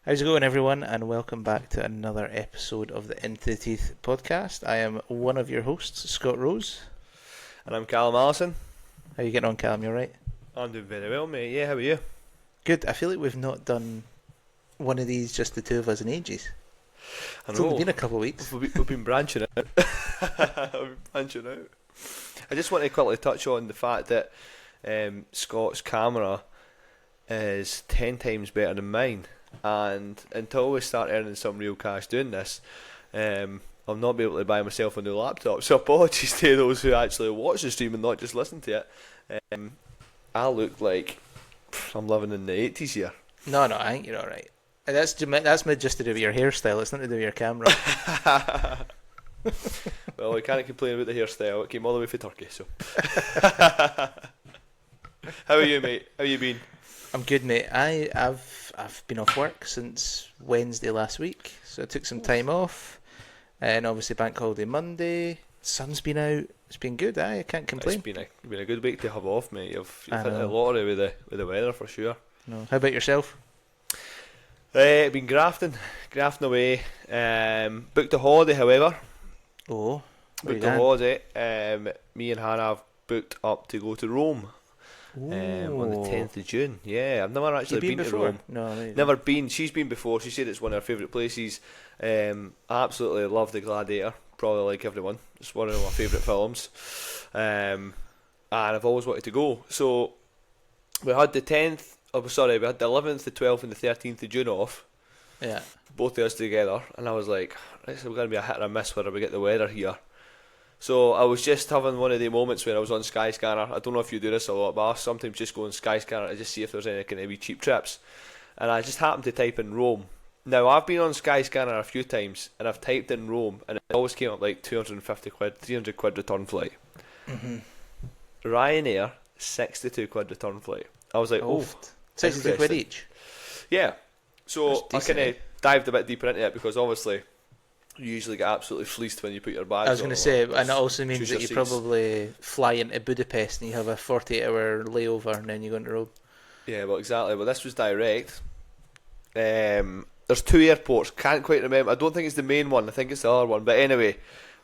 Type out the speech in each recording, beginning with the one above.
How's it going, everyone, and welcome back to another episode of the Into the Teeth podcast. I am one of your hosts, Scott Rose. And I'm Callum Allison. How you getting on, Callum? You alright? I'm doing very well, mate. Yeah, how are you? Good. I feel like we've not done one of these, just the two of us, in ages. It's I know. only been a couple of weeks. We've been branching out. I just want to quickly touch on the fact that Scott's camera is 10 times better than mine. And until we start earning some real cash doing this, I'll not be able to buy myself a new laptop. So apologies to those who actually watch the stream and not just listen to it. I look like I'm living in the 80s here. No, I think you're alright. That's just to do with your hairstyle. It's not to do with your camera. Well, I can't complain about the hairstyle. It came all the way from Turkey. So, how are you, mate? How you been? I'm good, mate. I've been off work since Wednesday last week, so I took some time off, and obviously bank holiday Monday. Sun's been out. It's been good. I can't complain. It's been a good week to have off, mate. You've hit a lottery with the weather for sure. No. How about yourself? Been grafting away. Booked a holiday, however. Oh, booked a holiday. Me and Hannah have booked up to go to Rome. On the 10th of June. Yeah, I've never actually been to Rome. No, never been. She's been before. She said it's one of her favourite places. I absolutely love The Gladiator. Probably like everyone. It's one of my favourite films. And I've always wanted to go. So we had the 10th. We had the 11th, the 12th, and the 13th of June off. Yeah. Both of us together, and I was like, right, so we're going to be a hit or a miss whether we get the weather here. So I was just having one of the moments where I was on Skyscanner. I don't know if you do this a lot, but I sometimes just go on Skyscanner to just see if there's any kind of wee cheap trips. And I just happened to type in Rome. Now, I've been on Skyscanner a few times, and I've typed in Rome, and it always came up like 250 quid, 300 quid return flight. Mm-hmm. Ryanair, 62 quid return flight. I was like, 62 quid each? Yeah. So I kind of dived a bit deeper into it because obviously you usually get absolutely fleeced when you put your bags on. I was going to say, and it also means that you probably fly into Budapest and you have a 48-hour layover and then you go into Rome. Yeah, well, exactly. Well, this was direct. There's two airports. Can't quite remember. I don't think it's the main one. I think it's the other one. But anyway,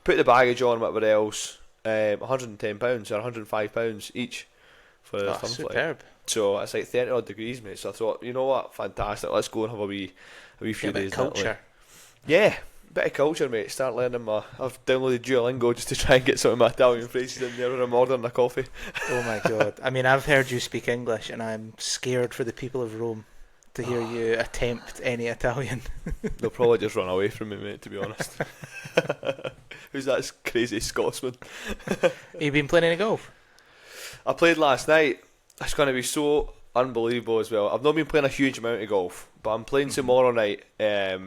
put the baggage on, whatever else. £110 or £105 each for the fun superb. Flight. So it's like 30 odd degrees, mate. So I thought, you know what, fantastic. Let's go and have a wee few days. Culture. Yeah, bit of culture, mate. Start learning I've downloaded Duolingo just to try and get some of my Italian phrases in there when I'm ordering a coffee. Oh my god! I mean, I've heard you speak English, and I'm scared for the people of Rome to hear you attempt any Italian. They'll probably just run away from me, mate. To be honest. Who's that crazy Scotsman? Have you been playing any golf? I played last night. It's going to be so unbelievable as well. I've not been playing a huge amount of golf, but I'm playing tomorrow night at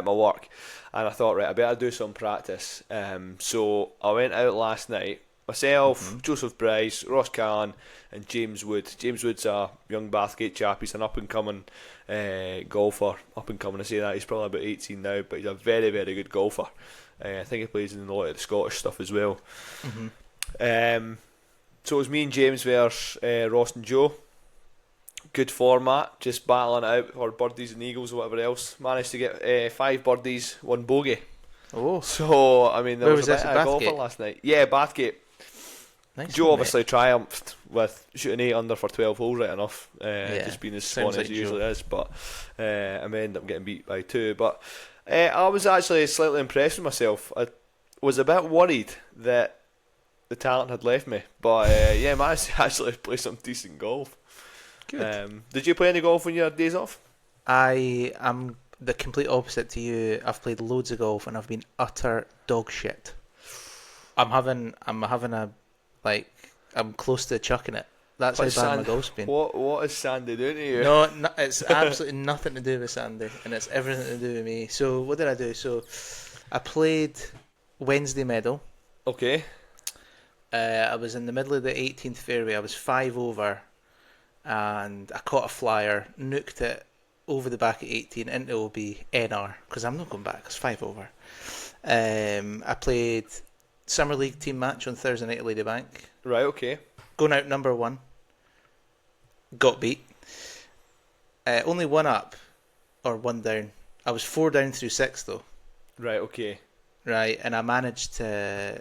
my work, and I thought, right, I better do some practice. So I went out last night. Myself, Joseph Bryce, Ross Callan, and James Wood. James Wood's a young Bathgate chap. He's an up-and-coming golfer. Up-and-coming, I say that. He's probably about 18 now, but he's a very, very good golfer. I think he plays in a lot of the Scottish stuff as well. So it was me and James versus Ross and Joe. Good format, just battling it out for birdies and eagles or whatever else. Managed to get 5 birdies, 1 bogey. Oh. So, I mean, there was a this, bit of golfer last night. Yeah, Bathgate. Nice. Joe obviously triumphed with shooting 8 under for 12 holes, right enough. Just being as spawn as he usually is. But I may end up getting beat by 2. But I was actually slightly impressed with myself. I was a bit worried that the talent had left me, but yeah, managed to actually play some decent golf. Good. Did you play any golf when you had days off? I am the complete opposite to you. I've played loads of golf and I've been utter dog shit. I'm close to chucking it. That's how bad my golf's been. What is Sandy doing to you? No, it's absolutely nothing to do with Sandy, and it's everything to do with me. So what did I do? So I played Wednesday medal. Okay. I was in the middle of the 18th fairway. I was 5 over, and I caught a flyer, nuked it over the back at 18 into OB NR because I'm not going back. It's 5 over. I played Summer League team match on Thursday night at Ladybank. Right. Okay. Going out number 1. Got beat. Only one up. or one down. I was 4 down through 6 though. Right, okay. Right, and I managed to.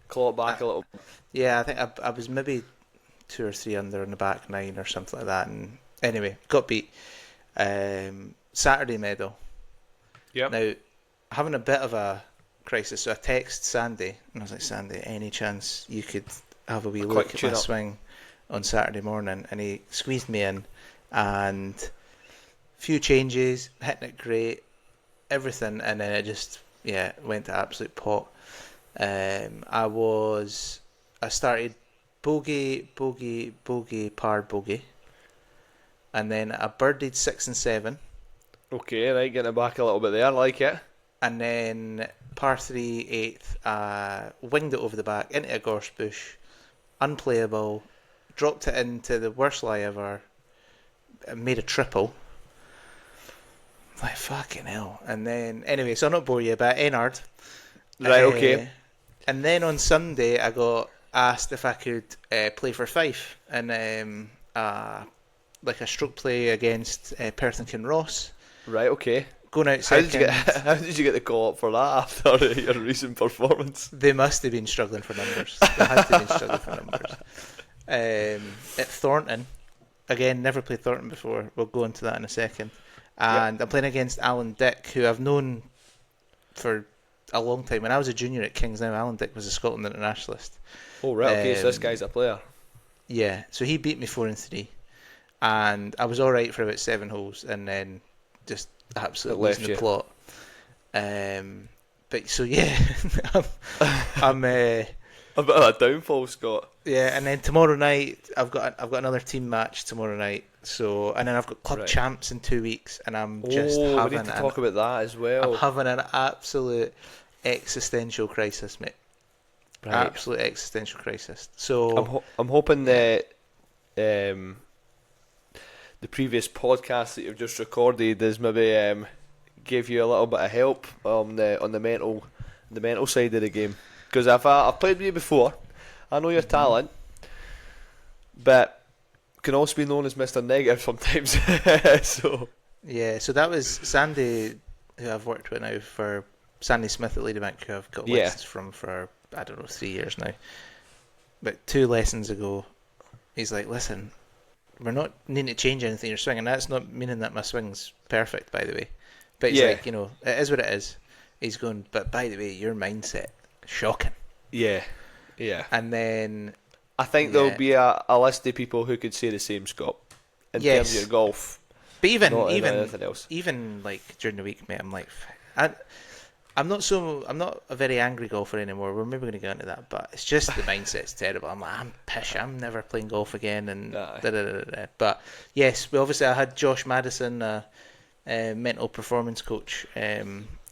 Claw it back a little. Yeah, I think I was maybe 2 or 3 under in the back 9 or something like that. And anyway, got beat. Saturday medal. Yep. Now, having a bit of a crisis, so I text Sandy, and I was like, Sandy, any chance you could have a wee look at my swing on Saturday morning? And he squeezed me in, and few changes, hitting it great, everything, and then it just went to absolute pot. I started bogey, par bogey, and then I birdied 6 and 7. Okay, right, getting it back a little bit there, I like it. And then par 3 8th, winged it over the back into a gorse bush, unplayable, dropped it into the worst lie ever, made a triple. Like, fucking hell. And then, anyway, so I'll not bore you, but Ennard. Right, okay. And then on Sunday, I got asked if I could play for Fife in like a stroke play against Perth and Kinross. Right, okay. Going out second. How did you get the call up for that after your recent performance? They must have been struggling for numbers. They had to have been struggling for numbers. At Thornton, again, never played Thornton before. We'll go into that in a second. And I'm playing against Alan Dick, who I've known for a long time. When I was a junior at Kings, now Alan Dick was a Scotland internationalist. Oh, right, okay, so this guy's a player. Yeah, so he beat me 4 and 3. And I was alright for about 7 holes, and then just absolutely losing the plot. But so yeah, I'm a bit of a downfall, Scott. Yeah, and then tomorrow night I've got another team match tomorrow night. So and then I've got club champs in 2 weeks, and I'm just having we need to talk about that as well. I'm having an absolute existential crisis, mate. Right. Absolute existential crisis. So I'm hoping that the previous podcast that you've just recorded is maybe give you a little bit of help on the mental side of the game, because I've played with you before. I know your talent, but can also be known as Mr. Negative sometimes. So that was Sandy, who I've worked with now for Sandy Smith at Ladybank, who I've got lessons from for I don't know 3 years now. But 2 lessons ago, he's like, listen, we're not needing to change anything in your swing, and that's not meaning that my swing's perfect, by the way. But he's like, it is what it is. He's going, but by the way, your mindset, shocking. Yeah. And then I think there'll be a list of people who could say the same, Scott, in terms of your golf. But even anything else. Even like during the week, mate, I'm like, I'm not a very angry golfer anymore. We're maybe going to go into that, but it's just the mindset's terrible. I'm like, I'm pish. I'm never playing golf again, and But yes, I had Josh Madison, a mental performance coach,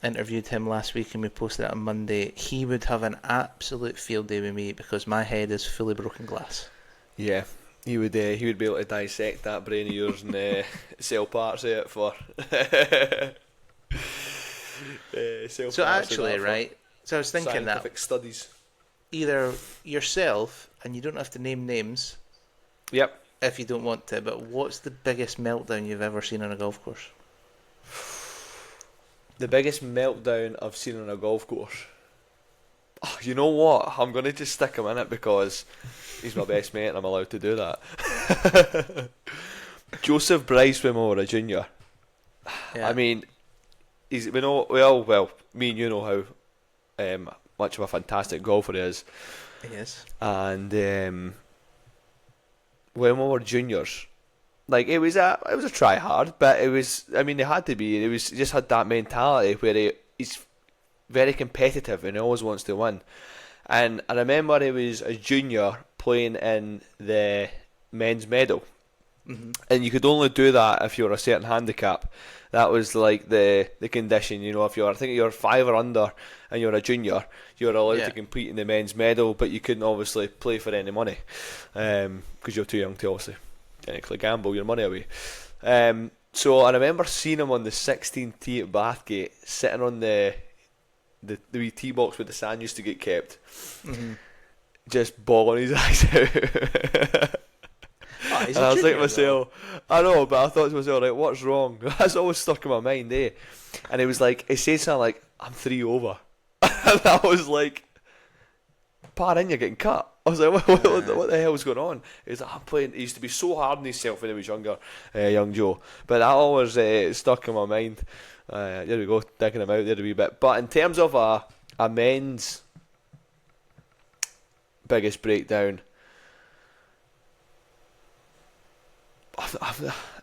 interviewed him last week, and we posted it on Monday. He would have an absolute field day with me because my head is fully broken glass. Yeah, he would be able to dissect that brain of yours and sell parts of it for. So actually, right? So I was thinking scientific studies. Either yourself, and you don't have to name names. Yep. If you don't want to, but what's the biggest meltdown you've ever seen on a golf course? The biggest meltdown I've seen on a golf course. Oh, you know what? I'm going to just stick him in it because he's my best mate and I'm allowed to do that. Joseph Bryce when we were a junior. Yeah. I mean, me and you know how much of a fantastic golfer he is. He is. And when we were juniors, like it was a try hard, but it was. I mean, it had to be. He just had that mentality where he's very competitive and he always wants to win. And I remember he was a junior playing in the men's medal, and you could only do that if you were a certain handicap. That was like the condition, you know. If I think you're 5 or under and you're a junior, you're allowed to compete in the men's medal, but you couldn't obviously play for any money because you're too young to obviously technically gamble your money away. So I remember seeing him on the 16th tee at Bathgate, sitting on the wee tee box where the sand used to get kept, just bawling his eyes out. He's And a I was like junior, to myself, I know, but I thought to myself, like, what's wrong? That's always stuck in my mind, eh? And he was like, he said something like, I'm 3 over. And I was like, par in, you're getting cut. I was like, what the hell's going on? He's like, I'm playing. He used to be so hard on himself when he was younger, young Joe. But that always stuck in my mind. There we go, digging him out there a wee bit. But in terms of a men's biggest breakdown,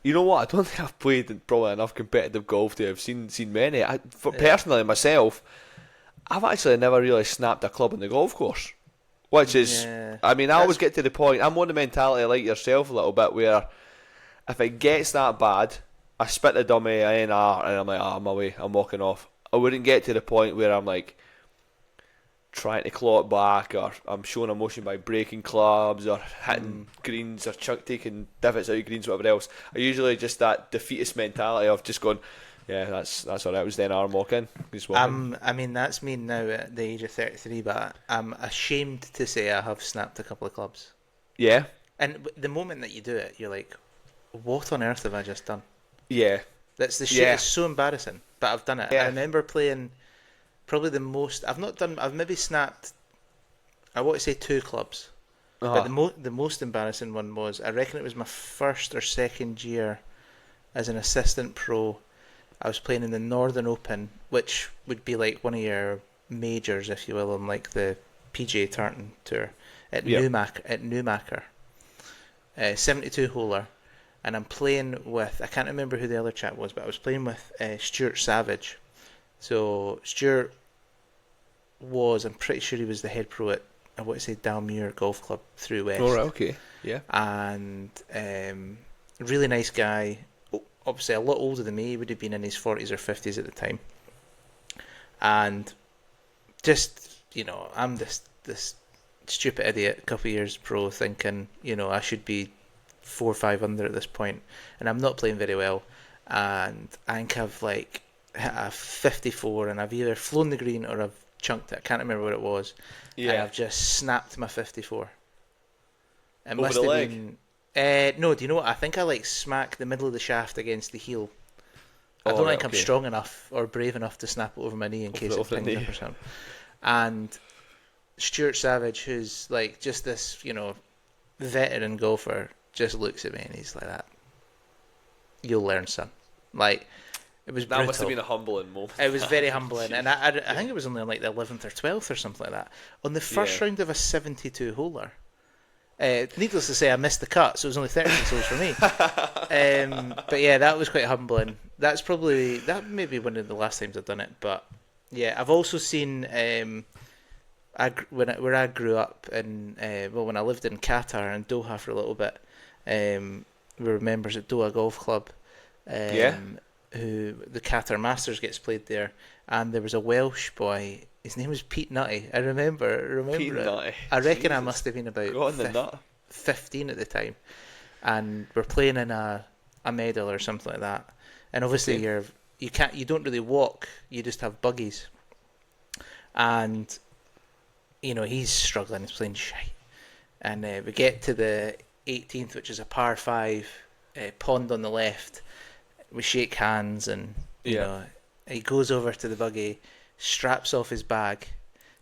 you know what? I don't think I've played probably enough competitive golf to have seen many. Personally, myself, I've actually never really snapped a club on the golf course. Which is, I mean, I always get to the point, I'm on the mentality like yourself a little bit, where if it gets that bad, I spit the dummy, INR, and I'm like, I'm away, I'm walking off. I wouldn't get to the point where I'm like trying to claw it back, or I'm showing emotion by breaking clubs, or hitting greens, or taking divots out of greens, whatever else. I usually just that defeatist mentality of just going, yeah, that's alright. It was then arm walking. I mean, that's me now at the age of 33, but I'm ashamed to say I have snapped a couple of clubs. Yeah. And the moment that you do it, you're like, what on earth have I just done? Yeah. That's the shit. Yeah. It's so embarrassing, but I've done it. Yeah. I remember playing probably the most. I've maybe snapped, I want to say 2 clubs. But the most embarrassing one was, I reckon it was my first or second year as an assistant pro. I was playing in the Northern Open, which would be like one of your majors, if you will, on like the PGA Tartan Tour at Newmarket, 72 holer, and I'm playing with, I can't remember who the other chap was, but I was playing with Stuart Savage. So Stuart was, I'm pretty sure he was the head pro at, I want to say Dalmuir Golf Club through West. Oh, right, okay, yeah. And really nice guy. Obviously a lot older than me. He would have been in his 40s or 50s at the time. And just, I'm this stupid idiot, a couple of years pro, thinking, I should be 4 or 5 under at this point, and I'm not playing very well. And I think I've like hit a 54, and I've either flown the green or I've chunked it. I can't remember what it was. Yeah. And I've just snapped my 54. It over must the have leg? Been. No, do you know what? I think I like smack the middle of the shaft against the heel. I don't think I'm strong enough or brave enough to snap it over my knee in case it pings up or something. And Stuart Savage, who's like just this, veteran golfer, just looks at me and he's like, "That, you'll learn, son." Like, it was brutal. That must have been a humbling moment. It was very humbling, and I think it was only on like the 11th or 12th or something like that. On the first round of a 72 holer. Needless to say, I missed the cut, so it was only 36 holes for me. But yeah, that was quite humbling. That may be one of the last times I've done it. But yeah, I've also seen where I grew up in when I lived in Qatar and Doha for a little bit. We were members at Doha Golf Club. Who the Qatar Masters gets played there, and there was a Welsh boy. His name was Pete Nutty. I remember Pete it. Nutty. I reckon I must have been about 15 at the time, and we're playing in a medal or something like that. And obviously you don't really walk. You just have buggies. And he's struggling. He's playing shite. And we get to the 18th, which is a par 5 pond on the left. We shake hands, and he goes over to the buggy, straps off his bag,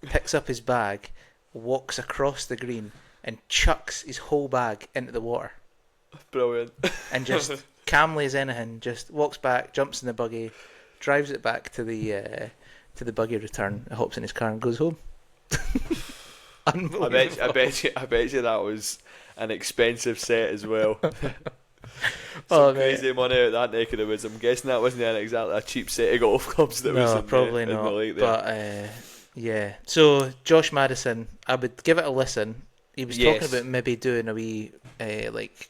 picks up his bag, walks across the green, and chucks his whole bag into the water. Brilliant. And just calmly as anything, just walks back, jumps in the buggy, drives it back to the buggy return, hops in his car, and goes home. Unbelievable. I bet you that was an expensive set as well. Crazy Mate. money out that neck of the woods. I'm guessing that wasn't exactly a cheap set of golf clubs that was in probably the, not. In the lake But there. yeah. So Josh Madison, I would give it a listen. He was talking about maybe doing a wee like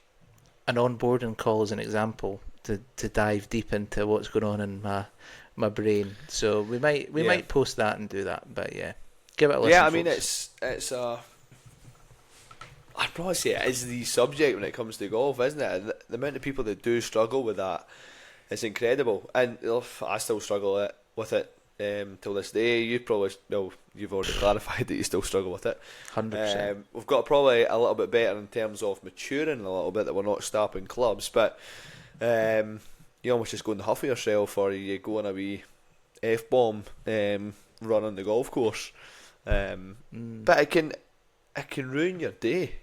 an onboarding call as an example to dive deep into what's going on in my brain. So we might post that and do that. But yeah, give it a listen. Yeah, I mean folks. it's I'd probably say it is the subject when it comes to golf, isn't it? The amount of people that do struggle with that is incredible, and I still struggle with it till this day. You've already clarified that you still struggle with it. 100%. We've got probably a little bit better in terms of maturing a little bit, that we're not stopping clubs, but you almost just go in the huff of yourself, or you go on a wee F-bomb run on the golf course. But it can ruin your day.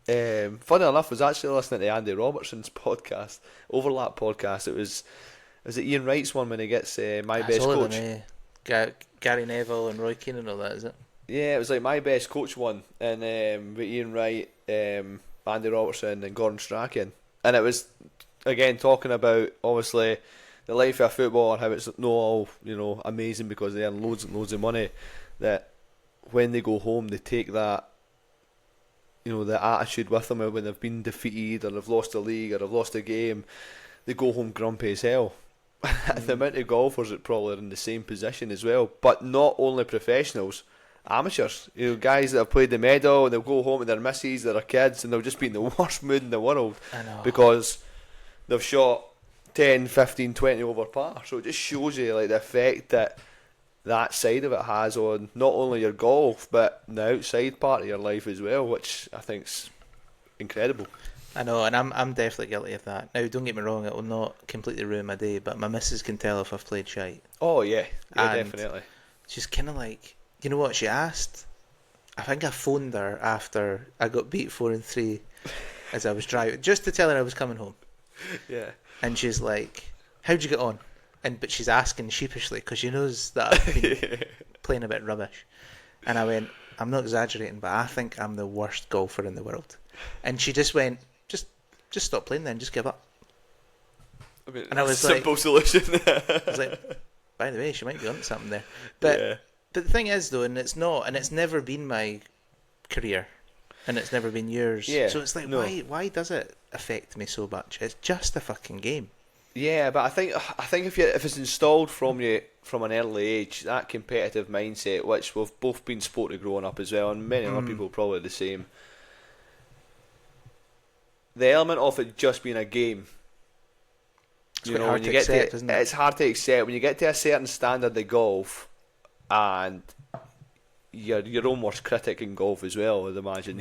Funny enough, I was actually listening to Andy Robertson's podcast, Overlap podcast. It was Ian Wright's one when he gets My That's Best all Coach. of them, Gary Neville and Roy Keane and all that, is it? Yeah, it was like My Best Coach one, and with Ian Wright, Andy Robertson, and Gordon Strachan, and it was again talking about obviously the life of football and how it's not all amazing because they earn loads and loads of money. That when they go home, they take that the attitude with them when they've been defeated or they've lost a league or they've lost a game. They go home grumpy as hell. The amount of golfers that probably are in the same position as well, but not only professionals, amateurs. Guys that have played the medal, and they'll go home to their missus, their kids, and they'll just be in the worst mood in the world because they've shot 10, 15, 20 over par. So it just shows you like the effect that side of it has on not only your golf but the outside part of your life as well, which I think's incredible. I know, and I'm definitely guilty of that. Now, don't get me wrong, it will not completely ruin my day, but my missus can tell if I've played shite. Oh yeah, And definitely. She's kind of like, you know what she asked? I think I phoned her after I got beat 4-3 as I was driving, just to tell her I was coming home. Yeah. And she's like, how'd you get on? But she's asking sheepishly because she knows that I've been playing a bit rubbish. And I went, I'm not exaggerating, but I think I'm the worst golfer in the world. And she just went, just stop playing then, just give up. I mean, and I was simple like, solution. I was like, by the way, she might be onto something there. But the thing is though, and it's never been my career, and it's never been yours. Yeah, so it's like, why does it affect me so much? It's just a fucking game. Yeah, but I think if it's installed from an early age, that competitive mindset, which we've both been sporty growing up as well, and many other people probably the same. The element of it just being a game, it's hard to accept, isn't it? It's hard to accept when you get to a certain standard of golf, and you're your own worst critic in golf as well. I'd imagine.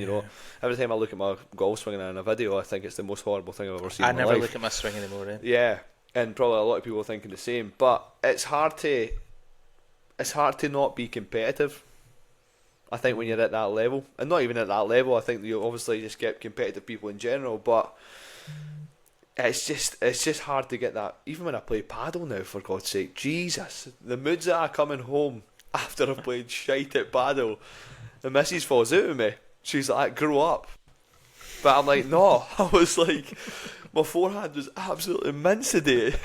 Every time I look at my golf swinging in a video, I think it's the most horrible thing I've ever seen. I in my never life. look at my swing anymore. Yeah, and probably a lot of people are thinking the same. But it's hard to not be competitive. I think when you're at that level, and not even at that level, I think you obviously just get competitive people in general, but it's just hard to get that. Even when I play paddle now, for God's sake, Jesus, the moods that are coming home after I've played shite at paddle, the missus falls out of me. She's like, grow up. But I'm like, no. I was like, my forehand was absolutely mince today.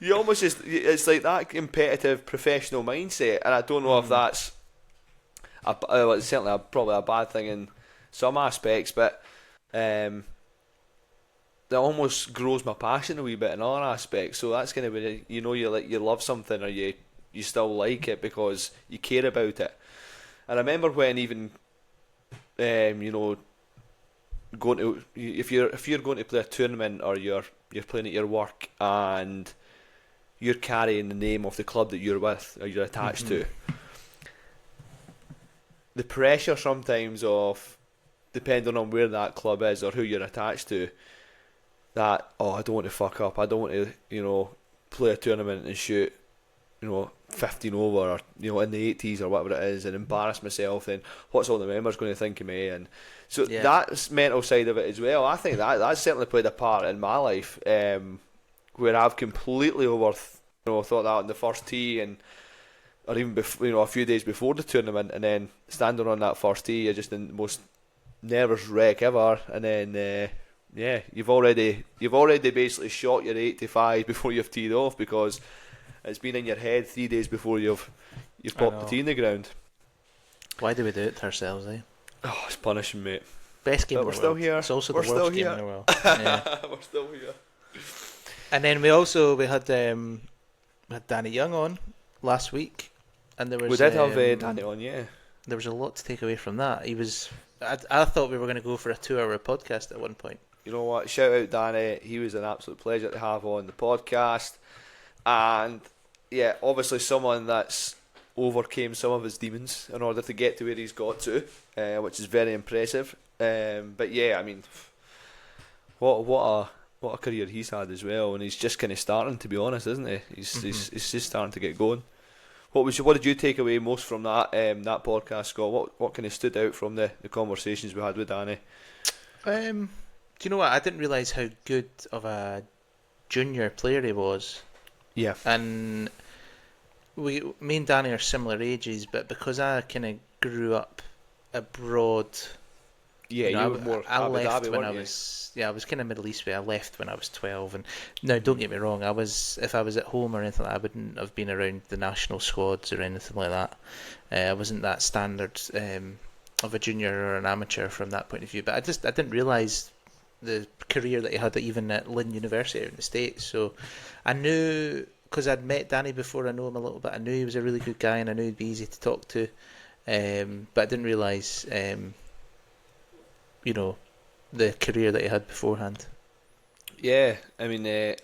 You almost it's like that competitive professional mindset, and I don't know if that's it's certainly probably a bad thing in some aspects, but that almost grows my passion a wee bit in other aspects. So that's going to be, you love something, or you still like it because you care about it. And I remember when even going to, if you're going to play a tournament, or you're playing at your work and you're carrying the name of the club that you're with or you're attached to, the pressure sometimes of, depending on where that club is or who you're attached to, that, I don't want to fuck up, I don't want to play a tournament and shoot 15 over, or in the 80s or whatever it is, and embarrass myself, then what's all the members going to think of me? And so that's mental side of it as well. I think that's certainly played a part in my life, where I've completely thought that on the first tee, or even before, a few days before the tournament, and then standing on that first tee, you're just in the most nervous wreck ever, and then you've already basically shot your 85 before you've teed off, because it's been in your head 3 days before you've popped the tee in the ground. Why do we do it to ourselves, eh? Oh, it's punishing, mate. Best game but in we're the still world. here. It's also we're the worst here. game in the world. Yeah. We're still here. And then we had Danny Young on last week, and we did have Danny on, yeah. There was a lot to take away from that. I thought we were going to go for a 2-hour podcast at one point. You know what? Shout out Danny. He was an absolute pleasure to have on the podcast, and yeah, obviously someone that's overcame some of his demons in order to get to where he's got to, which is very impressive. But yeah, I mean, what a career he's had as well, and he's just kind of starting, to be honest, isn't he? He's just starting to get going. What did you take away most from that podcast, Scott? What kind of stood out from the conversations we had with Danny? Do you know what? I didn't realise how good of a junior player he was. Yeah. And me and Danny are similar ages, but because I kind of grew up abroad. Yeah, you were more I Abu left Dhabi, when weren't I you? was I was kind of Middle East way. I left when I was 12, and now don't get me wrong, if I was at home or anything like that, I wouldn't have been around the national squads or anything like that. I wasn't that standard of a junior or an amateur from that point of view. But I didn't realise the career that he had even at Lynn University out in the States. So I knew, because I'd met Danny before, I know him a little bit. I knew he was a really good guy, and I knew he'd be easy to talk to. But I didn't realise. The career that he had beforehand. Yeah, I mean, I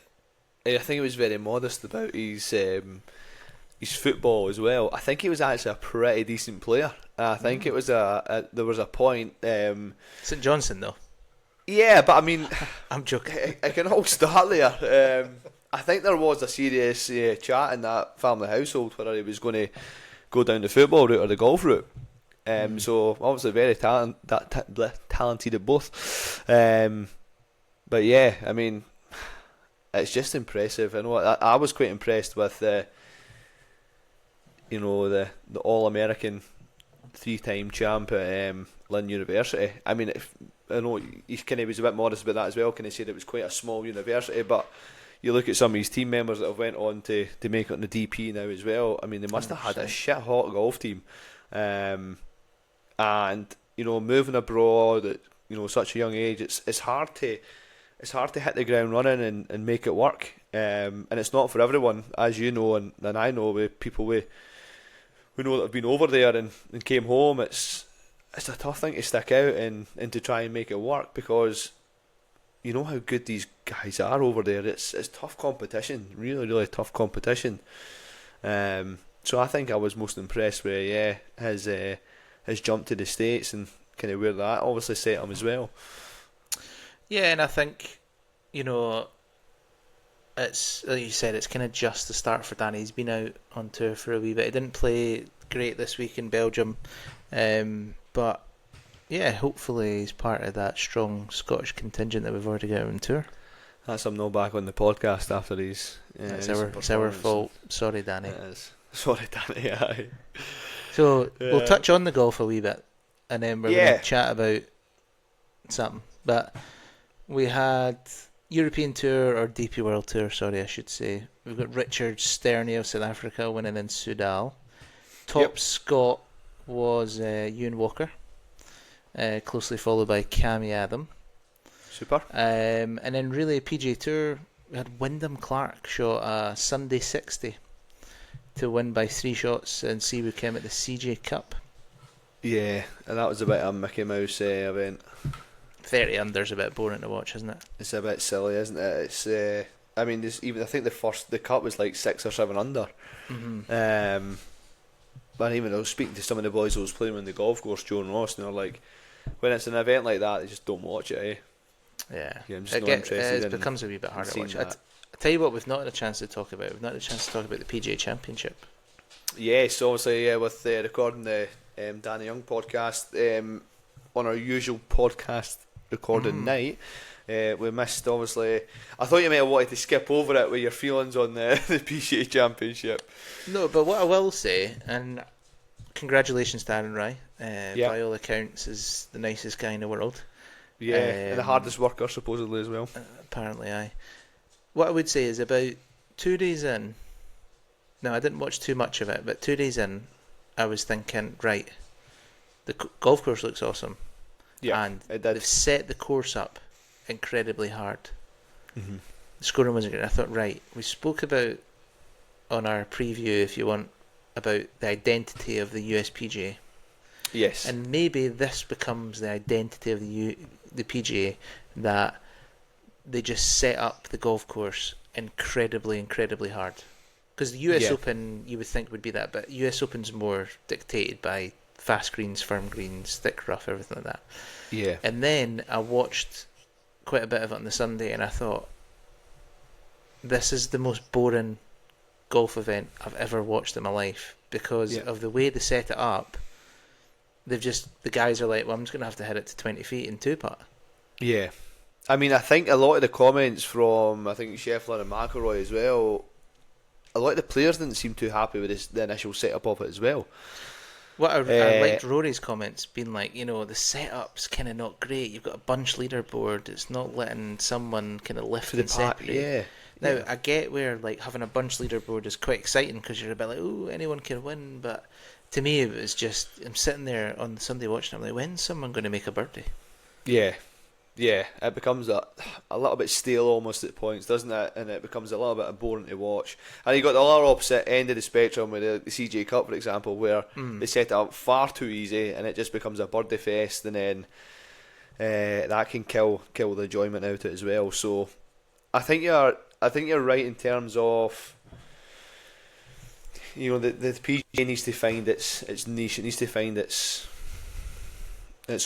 think he was very modest about his football as well. I think he was actually a pretty decent player. I think it was there was a point. St Johnson though. Yeah, but I mean, I'm joking. I can all start there. I think there was a serious chat in that family household whether he was going to go down the football route or the golf route. So obviously very talented at both. But yeah, I mean, it's just impressive. I know I was quite impressed with the All-American 3-time champ at Lynn University. I mean, I know he was a bit modest about that as well. Kind of said it was quite a small university, but you look at some of his team members that have went on to make it on the DP now as well. I mean, they must have had a shit hot golf team. And moving abroad at such a young age, it's hard to hit the ground running and make it work. And it's not for everyone, as you know, and I know with people we know that have been over there and came home. It's a tough thing to stick out and to try and make it work, because you know how good these guys are over there. It's tough competition, really, really tough competition. So I think I was most impressed with his jump to the States and kind of where that obviously set him as well. Yeah, and I think, it's like you said, it's kind of just the start for Danny. He's been out on tour for a wee bit. He didn't play great this week in Belgium, but yeah, hopefully he's part of that strong Scottish contingent that we've already got on tour. That's him no back on the podcast after his. It's our fault. Sorry, Danny. It is. Sorry, Danny. Aye. So we'll touch on the golf a wee bit, and then we're going to chat about something. But we had European Tour, or DP World Tour, sorry, I should say. We've got Richard Sterney of South Africa winning in Sudal. Top Scot was Ewan Walker, closely followed by Cammy Adam. Super. And then really PGA Tour, we had Wyndham Clark shot a Sunday 60 to win by 3 shots and see who came at the CJ Cup. Yeah, and that was a bit of a Mickey Mouse event. 30 under's a bit boring to watch, isn't it? It's a bit silly, isn't it? It's I mean, I think the cut was like 6 or 7 under. Mm-hmm. But even I was speaking to some of the boys who was playing on the golf course, Joe and Ross, and they're like, when it's an event like that, they just don't watch it. Yeah, I'm just not interested. It becomes a wee bit harder to watch. I tell you what, we've not had a chance to talk about. We've not had a chance to talk about the PGA Championship. Yes, obviously, with recording the Danny Young podcast on our usual podcast recording night. We missed, obviously. I thought you might have wanted to skip over it with your feelings on the PGA Championship. No, but what I will say, and congratulations to Aaron Rai, by all accounts is the nicest guy in the world. Yeah, and the hardest worker supposedly as well. Apparently, aye. What I would say is about 2 days in, now I didn't watch too much of it, but 2 days in, I was thinking, right, the golf course looks awesome. Yeah, and it did. They've set the course up incredibly hard. Mm-hmm. The scoring wasn't good. I thought, right, we spoke about on our preview, if you want, about the identity of the USPGA. Yes. And maybe this becomes the identity of the PGA, that they just set up the golf course incredibly, incredibly hard. Because the US Yeah. Open, you would think would be that, but US Open's more dictated by fast greens, firm greens, thick rough, everything like that. Yeah. And then I watched quite a bit of it on the Sunday, and I thought, this is the most boring golf event I've ever watched in my life because of the way they set it up. The guys are like, well, I'm just going to have to hit it to 20 feet in two putt. Yeah. I mean, I think a lot of the comments from, I think, Scheffler and McIlroy as well, a lot of the players didn't seem too happy with the initial setup of it as well. What I liked Rory's comments being like, the setup's kind of not great. You've got a bunch leaderboard. It's not letting someone kind of lift and separate. Yeah. Now, I get where like having a bunch leaderboard is quite exciting because you're a bit like, oh, anyone can win. But to me, it was just, I'm sitting there on the Sunday watching, I'm like, when's someone going to make a birdie? Yeah. Yeah, it becomes a little bit stale almost at points, doesn't it? And it becomes a little bit boring to watch. And you got the other opposite end of the spectrum with the CJ Cup, for example, where they set it up far too easy and it just becomes a birdie fest, and then that can kill the enjoyment out of it as well. So I think you're right in terms of, the PGA needs to find its niche. It needs to find its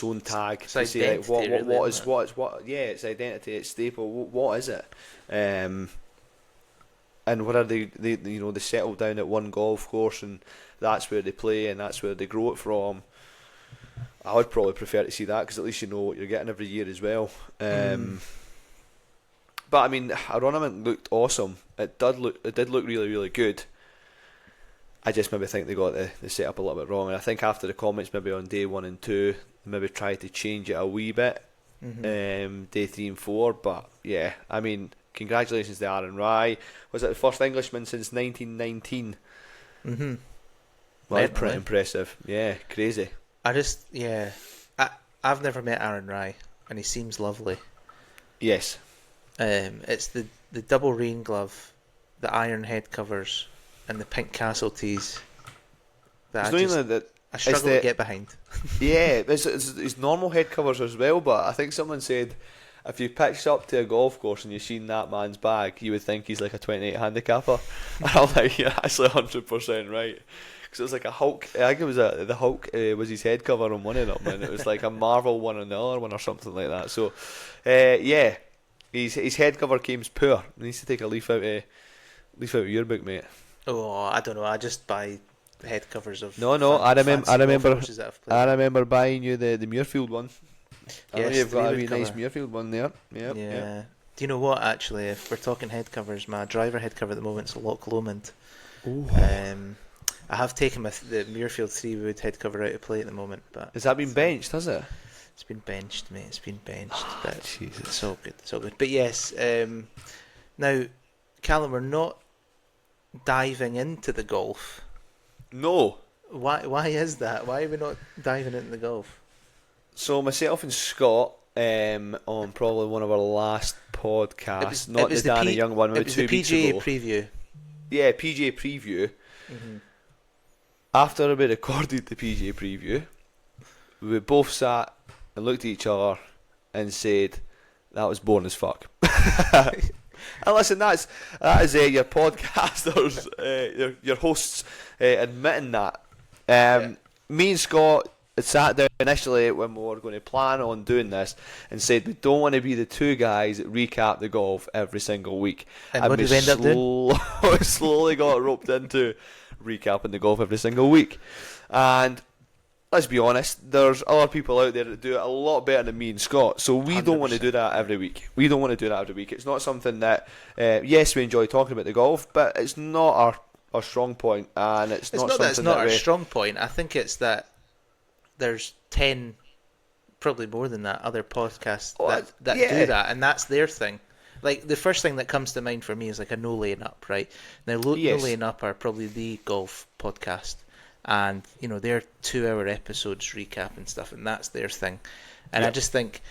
own tag. It's to say like, what really, is its identity, its staple. What is it? And what are they settle down at one golf course and that's where they play and that's where they grow it from. I would probably prefer to see that because at least you know what you're getting every year as well. But I mean, our ornament looked awesome. It did look really, really good. I just maybe think they got the setup a little bit wrong, and I think after the comments maybe on day 1 and 2, they maybe tried to change it a wee bit. Day 3 and 4, but yeah, I mean, congratulations to Aaron Rai. Was it the first Englishman since 1919? Well, that's pretty impressive. Yeah, crazy. I've never met Aaron Rai, and he seems lovely. Yes. It's the double rain glove, the iron head covers, and the pink castle tees that I struggle to get behind. Yeah, it's normal head covers as well, but I think someone said if you pitched up to a golf course and you've seen that man's bag, you would think he's like a 28 handicapper. And I'm like, you're actually 100% right. Because it was like a Hulk, I think it was the Hulk was his head cover on one of them, and it was like a Marvel one on the other one or something like that. So, yeah, his head cover came poor. He needs to take a leaf out of your book, mate. Oh, I don't know. I just buy head covers of. No. I remember that buying you the Muirfield one. I know yes, you've got a wee cover. nice Muirfield one there. Yep, yeah. Yep. Do you know what? Actually, if we're talking head covers, my driver head cover at the moment is Loch Lomond. I have taken the Muirfield 3-wood head cover out of play at the moment, but has that been benched? Has it? It's been benched, mate. It's been benched. But Jesus. It's all good. It's all good. But yes, now, Callum, we're not diving into the golf. No. Why is that? Why are we not diving into the golf? So myself and Scott, on probably one of our last podcasts, not the Danny Young one, maybe 2 weeks ago. It was the PGA preview. Yeah, PGA preview. After we recorded the PGA preview, we both sat and looked at each other and said, that was boring as fuck. And listen, that is your podcasters, your hosts admitting that. Me and Scott had sat down initially when we were going to plan on doing this and said we don't want to be the two guys that recap the golf every single week. And what did we end up doing? Slowly got roped into recapping the golf every single week. And let's be honest, there's other people out there that do it a lot better than me and Scott, so we 100%. Don't want to do that every week. It's not something that, yes, we enjoy talking about the golf, but it's not our strong point, and it's not something that it's not our strong point. I think it's that there's 10, probably more than that, other podcasts that do that, and that's their thing. Like, the first thing that comes to mind for me is like a No Laying Up, right? Now, No Laying Up are probably the golf podcast, and they're 2-hour episodes recapping stuff, and that's their thing. And I just think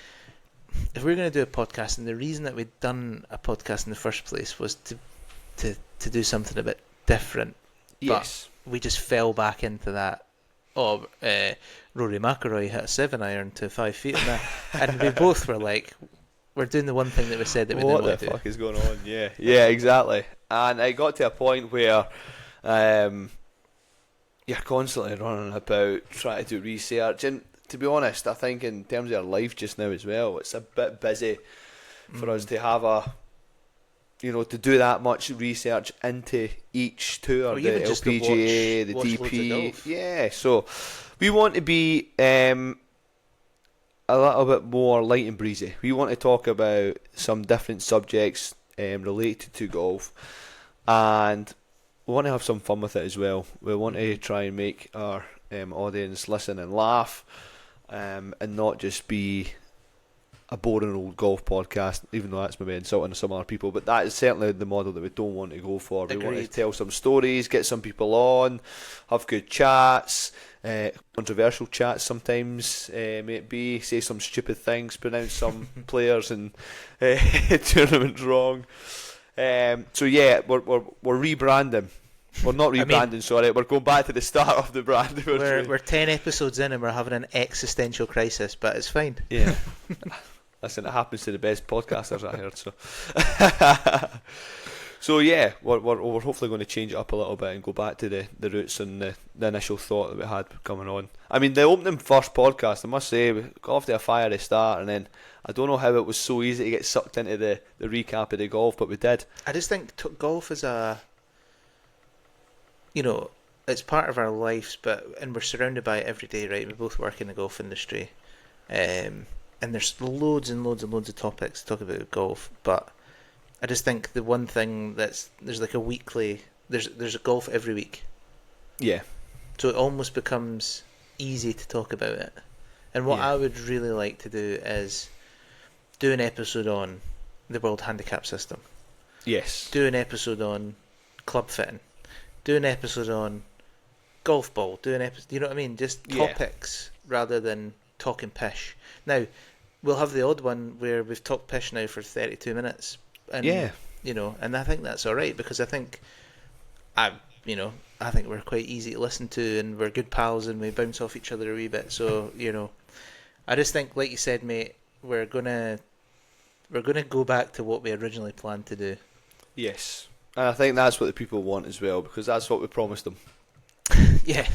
if we're going to do a podcast, and the reason that we'd done a podcast in the first place was to do something a bit different. Yes. But we just fell back into that. Rory McIlroy hit a 7-iron to 5 feet, and we both were like, we're doing the one thing that we said that we What didn't the want to do. fuck is going on? Yeah, exactly. And I got to a point where you're constantly running about trying to do research. And to be honest, I think in terms of our life just now as well, it's a bit busy for us to have to do that much research into each tour, Or the even just to LPGA, the watch loads of DP. golf. Yeah, so we want to be a little bit more light and breezy. We want to talk about some different subjects related to golf, and we want to have some fun with it as well. We want to try and make our audience listen and laugh, and not just be a boring old golf podcast, even though that's maybe insulting to some other people, but that is certainly the model that we don't want to go for. We want to tell some stories, get some people on, have good chats, controversial chats sometimes, maybe say some stupid things, pronounce some players and tournaments wrong. So yeah, we're rebranding. We're not rebranding, sorry. We're going back to the start of the brand. We're 10 episodes in and we're having an existential crisis, but it's fine. Yeah. Listen, it happens to the best podcasters, I heard. So yeah, we're hopefully going to change it up a little bit and go back to the roots and the initial thought that we had coming on. I mean, the opening first podcast, I must say, we got off to a fiery start, and then I don't know how it was so easy to get sucked into the recap of the golf, but we did. I just think golf is it's part of our lives, and we're surrounded by it every day, right? We both work in the golf industry, and there's loads and loads and loads of topics to talk about with golf, but I just think the one thing there's like a weekly, there's a golf every week. Yeah. So it almost becomes easy to talk about it. And what I would really like to do is do an episode on the World Handicap System. Yes. Do an episode on club fitting. Do an episode on golf ball. Do an episode, you know what I mean? Just topics rather than talking pish. Now, we'll have the odd one where we've talked pish now for 32 minutes. And, and I think that's all right, because I think I think we're quite easy to listen to, and we're good pals, and we bounce off each other a wee bit. So, I just think, like you said, mate, we're gonna go back to what we originally planned to do. Yes. And I think that's what the people want as well, because that's what we promised them. Yeah.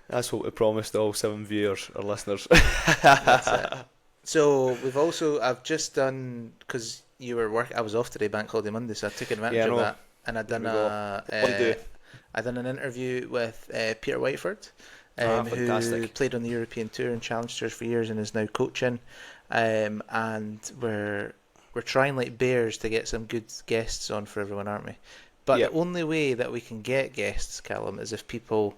That's what we promised all 7 viewers or listeners. That's it. So I've just done, because you were I was off today, Bank Holiday Monday, so I took advantage of that, and I done an interview with Peter Whiteford, who played on the European Tour and Challenge Tours for years and is now coaching, and we're trying like bears to get some good guests on for everyone, aren't we? But the only way that we can get guests, Callum, is if people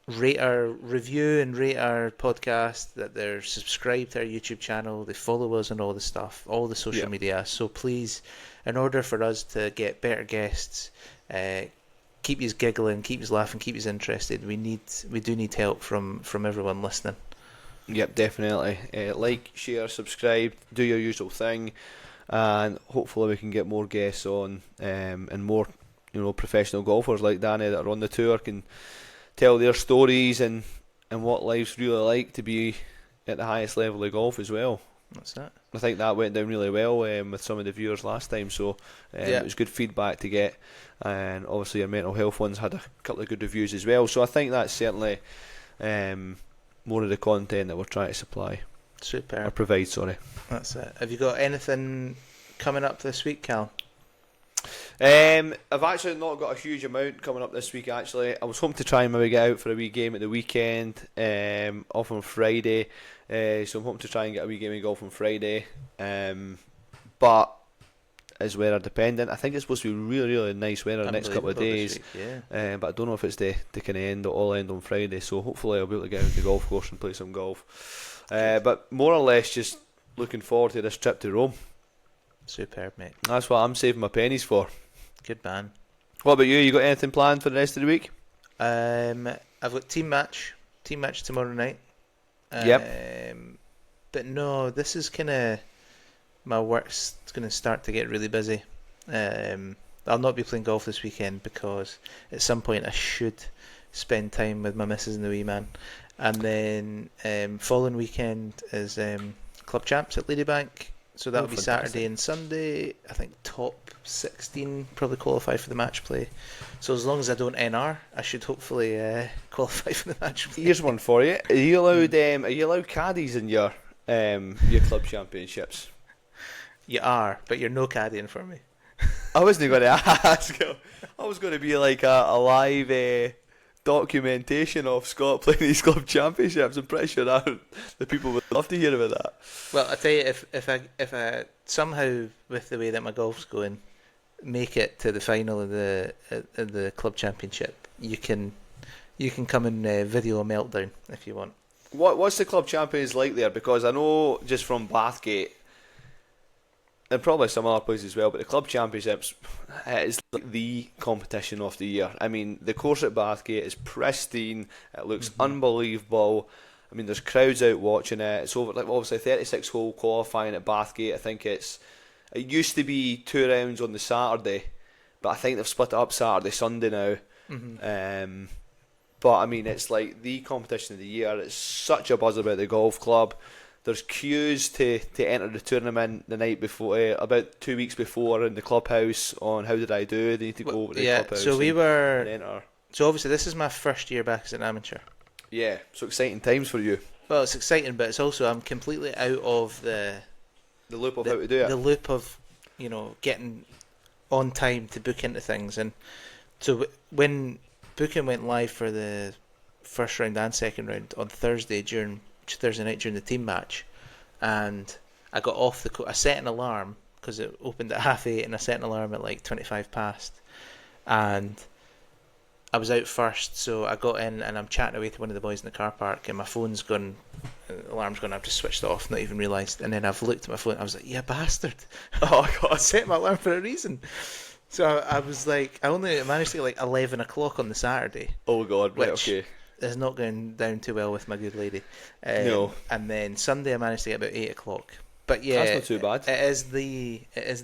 review and rate our podcast, that they're subscribed to our YouTube channel, they follow us on all the stuff, all the social media. So please, in order for us to get better guests, keep you giggling, keep you laughing, keep you interested, we do need help from everyone listening. Yep, definitely. Like, share, subscribe, do your usual thing, and hopefully we can get more guests on, and more professional golfers like Danny that are on the tour can tell their stories and what life's really like to be at the highest level of golf as well. That's it. I think that went down really well with some of the viewers last time, so it was good feedback to get, and obviously your mental health ones had a couple of good reviews as well, so I think that's certainly more of the content that we're trying to supply. Super. Or provide, sorry. That's it. Have you got anything coming up this week, Cal? I've actually not got a huge amount coming up this week. Actually, I was hoping to try and maybe get out for a wee game at the weekend, off on Friday. So I'm hoping to try and get a wee game of golf on Friday. But is weather dependent. I think it's supposed to be really, really nice weather the next couple of days. Week, but I don't know if it's the kind of all end on Friday. So hopefully I'll be able to get out to the golf course and play some golf. But more or less just looking forward to this trip to Rome. Superb, mate. That's what I'm saving my pennies for. Good man. What about you? You got anything planned for the rest of the week? I've got team match tomorrow night. But no, this is kind of my work's going to start to get really busy. I'll not be playing golf this weekend because at some point I should spend time with my missus and the wee man. And then following weekend is club champs at Ladybank. So that'll be fantastic. Saturday and Sunday. I think top 16 probably qualify for the match play. So as long as I don't NR, I should hopefully qualify for the match play. Here's one for you. Are you allowed caddies in your club championships? You are, but you're no caddying for me. I wasn't going to ask. I was going to be like a live documentation of Scott playing these club championships. I'm pretty sure the people would love to hear about that. Well, I tell you, if I somehow, with the way that my golf's going, make it to the final of the club championship, you can come and video a meltdown if you want. What's the club champions like there? Because I know just from Bathgate, and probably some other places as well, but the club championships is like the competition of the year. I mean, the course at Bathgate is pristine. It looks unbelievable. I mean, there's crowds out watching it. It's over, like, obviously 36 hole qualifying at Bathgate. I think it used to be 2 rounds on the Saturday, but I think they've split it up Saturday, Sunday now. But I mean, it's like the competition of the year. It's such a buzz about the golf club. There's queues to enter the tournament the night before, about 2 weeks before, in the clubhouse on how did I do. They need to go over to the clubhouse. So and enter. So obviously this is my first year back as an amateur. Yeah, so exciting times for you. Well, it's exciting, but it's also I'm completely out of the loop of how to do it. The loop of getting on time to book into things, and so when booking went live for the first round and second round on Thursday night during the team match, and I got off I set an alarm because it opened at 8:30, and I set an alarm at like 25 past, and I was out first, so I got in and I'm chatting away to one of the boys in the car park, and my phone's gone, alarm's gone, I've just switched it off, not even realised, and then I've looked at my phone, I was like, yeah, bastard, oh God, I set my alarm for a reason. So I was like, I only managed to get like 11 o'clock on the Saturday. Oh God, right, which okay. is not going down too well with my good lady. No. And then Sunday I managed to get about 8 o'clock. But yeah, that's not too bad. It is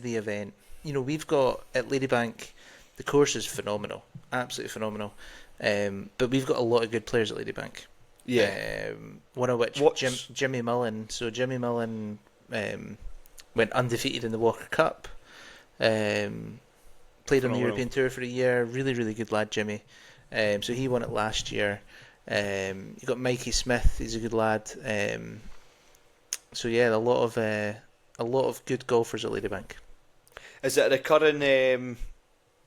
the event. We've got at Ladybank, the course is phenomenal, absolutely phenomenal. But we've got a lot of good players at Ladybank. Yeah. One of which Jimmy Mullen. So Jimmy Mullen went undefeated in the Walker Cup. Played on the European Tour for a year. Really, really good lad, Jimmy. So he won it last year. You got Mikey Smith. He's a good lad. So yeah, a lot of good golfers at Ladybank. Is it a recurring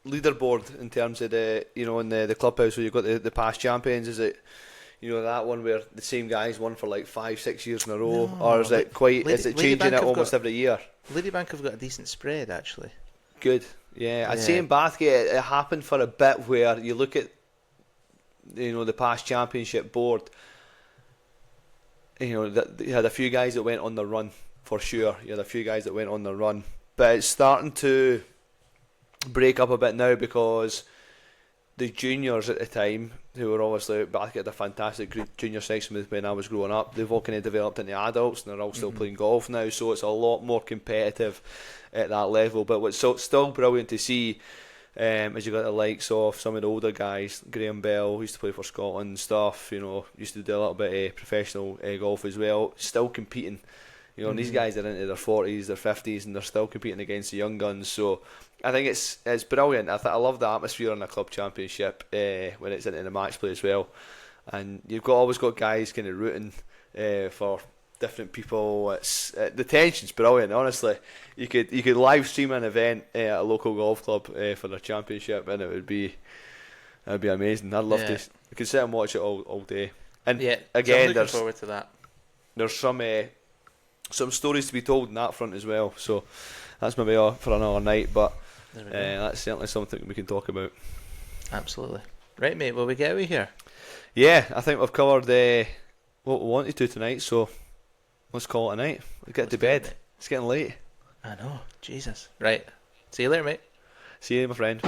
leaderboard in terms of in the clubhouse where you've got the past champions? Is it that one where the same guys won for like 5-6 years in a row, or is it changing it almost every year? Ladybank have got a decent spread actually. Good, yeah. I'd say in Bathgate it happened for a bit where you look at the past championship board. You had a few guys that went on the run for sure. You had a few guys that went on the run, but it's starting to break up a bit now because the juniors at the time, who were obviously Bathgate had a fantastic junior section with when I was growing up, they've all kind of developed into adults and they're all still playing golf now, so it's a lot more competitive at that level. But what's still brilliant to see is you got the likes of some of the older guys, Graham Bell, who used to play for Scotland and stuff, used to do a little bit of professional golf as well, still competing. And these guys are into their 40s, their 50s, and they're still competing against the young guns. So I think it's brilliant. I love the atmosphere in a club championship when it's into the match play as well. And you've always got guys kind of rooting for different people. The tension's brilliant. Honestly, you could live stream an event at a local golf club for their championship, and it'd be amazing. I'd love to. You could sit and watch it all day. And again, so I'm looking forward to that. There's some stories to be told in that front as well. So that's maybe all for another night, but that's certainly something we can talk about. Absolutely. Right, mate, will we get out of here? Yeah, I think we've covered what we wanted to tonight, so let's call it a night. Let's get to bed. It's getting late. I know, Jesus. Right, see you later, mate. See you, my friend.